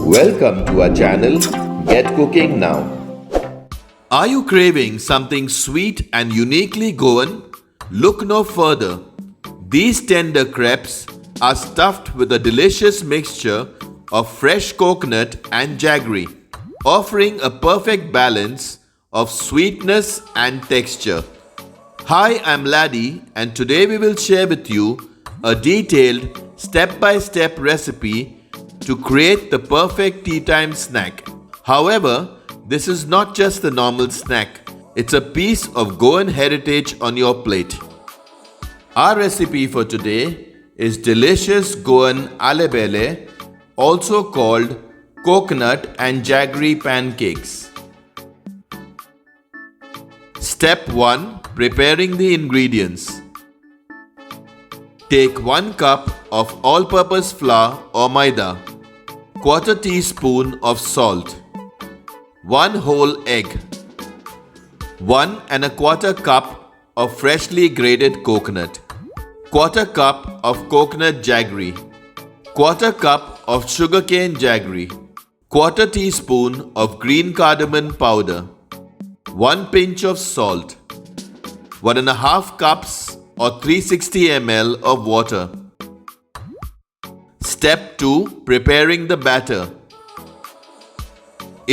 Welcome to our channel, Get Cooking Now. Are you craving something sweet and uniquely Goan? Look no further. These tender crepes are stuffed with a delicious mixture of fresh coconut and jaggery, offering a perfect balance of sweetness and texture. Hi, I'm Laddie, and today we will share with you a detailed step-by-step recipe to create the perfect tea time snack. However, this is not just a normal snack. It's a piece of Goan heritage on your plate. Our recipe for today is delicious Goan Alle Belle, also called coconut and jaggery pancakes. Step 1. Preparing the ingredients. Take 1 cup of all-purpose flour or maida, 1/4 teaspoon of salt, 1 whole egg, 1 1/4 cup of freshly grated coconut, 1/4 cup of coconut jaggery, 1/4 cup of sugarcane jaggery, 1/4 teaspoon of green cardamom powder, 1 pinch of salt, 1.5 cups or 360 ml of water. Step 2. Preparing the batter.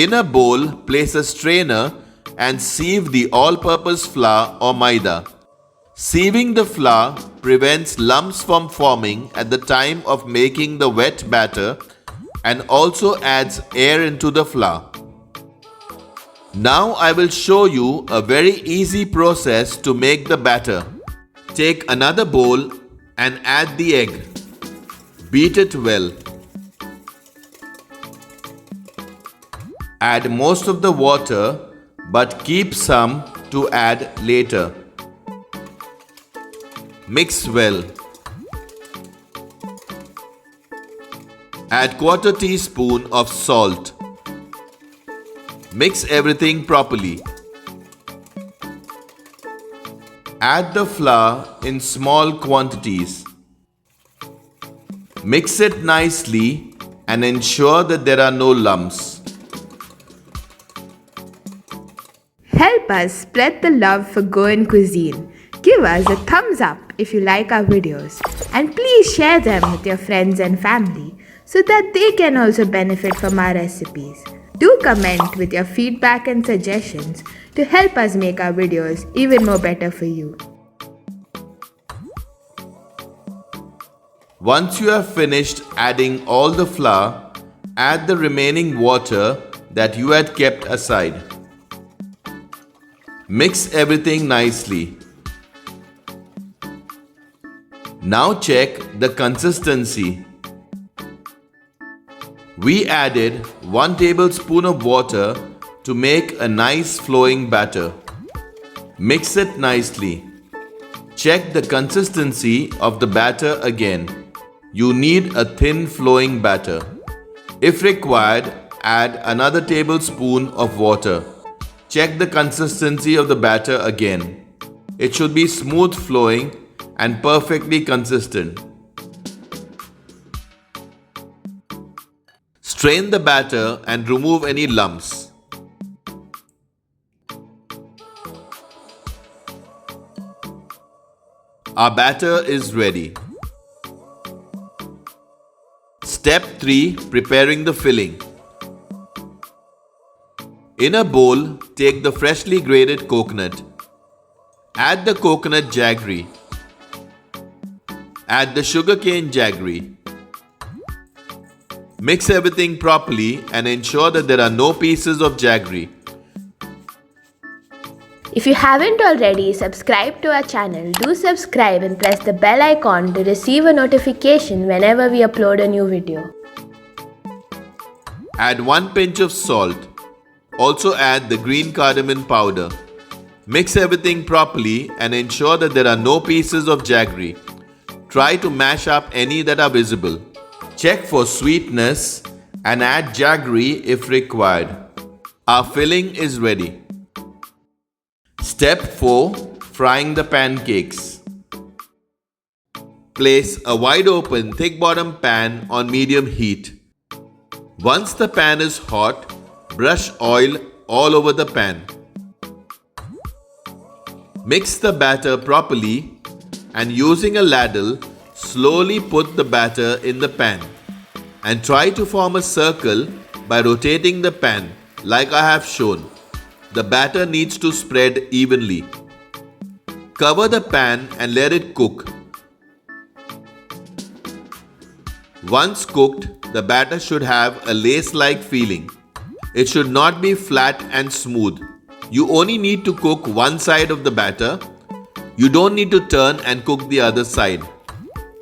In a bowl, place a strainer and sieve the all-purpose flour or maida. Sieving the flour prevents lumps from forming at the time of making the wet batter and also adds air into the flour. Now I will show you a very easy process to make the batter. Take another bowl and add the egg. Beat it well. Add most of the water, but keep some to add later. Mix well. Add 1/4 teaspoon of salt. Mix everything properly. Add the flour in small quantities. Mix it nicely and ensure that there are no lumps. Help us spread the love for Goan cuisine. Give us a thumbs up if you like our videos, and please share them with your friends and family so that they can also benefit from our recipes. Do comment with your feedback and suggestions to help us make our videos even more better for you. Once you have finished adding all the flour, add the remaining water that you had kept aside. Mix everything nicely. Now check the consistency. We added 1 tablespoon of water to make a nice flowing batter. Mix it nicely. Check the consistency of the batter again. You need a thin flowing batter. If required, add another tablespoon of water. Check the consistency of the batter again. It should be smooth flowing and perfectly consistent. Strain the batter and remove any lumps. Our batter is ready. Step 3. Preparing the filling. In a bowl, take the freshly grated coconut. Add the coconut jaggery. Add the sugarcane jaggery. Mix everything properly and ensure that there are no pieces of jaggery. If you haven't already subscribed to our channel, do subscribe and press the bell icon to receive a notification whenever we upload a new video. Add 1 pinch of salt. Also add the green cardamom powder. Mix everything properly and ensure that there are no pieces of jaggery. Try to mash up any that are visible. Check for sweetness and add jaggery if required. Our filling is ready. Step 4. Frying the pancakes. Place a wide open thick bottom pan on medium heat. Once the pan is hot, brush oil all over the pan. Mix the batter properly and using a ladle, slowly put the batter in the pan and try to form a circle by rotating the pan like I have shown. The batter needs to spread evenly. Cover the pan and let it cook. Once cooked, the batter should have a lace-like feeling. It should not be flat and smooth. You only need to cook one side of the batter. You don't need to turn and cook the other side.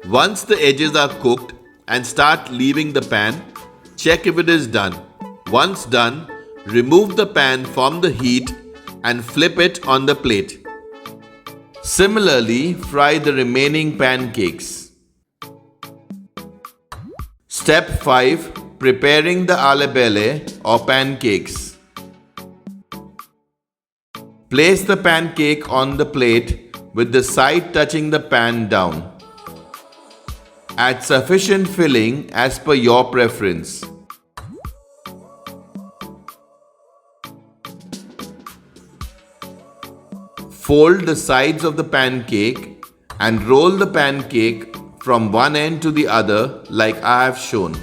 Once the edges are cooked and start leaving the pan, check if it is done. Once done, remove the pan from the heat and flip it on the plate. Similarly, fry the remaining pancakes. Step 5. Preparing the alle belle or pancakes. Place the pancake on the plate with the side touching the pan down. Add sufficient filling as per your preference. Fold the sides of the pancake and roll the pancake from one end to the other like I have shown.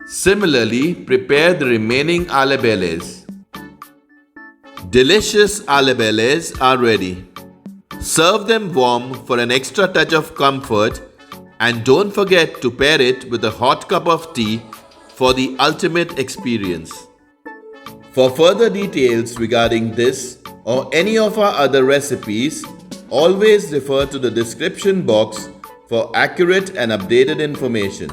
Similarly, prepare the remaining alle belles. Delicious alle belles are ready. Serve them warm for an extra touch of comfort and don't forget to pair it with a hot cup of tea for the ultimate experience. For further details regarding this or any of our other recipes, always refer to the description box for accurate and updated information.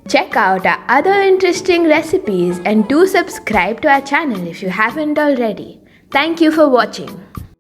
Check out our other interesting recipes and do subscribe to our channel if you haven't already. Thank you for watching.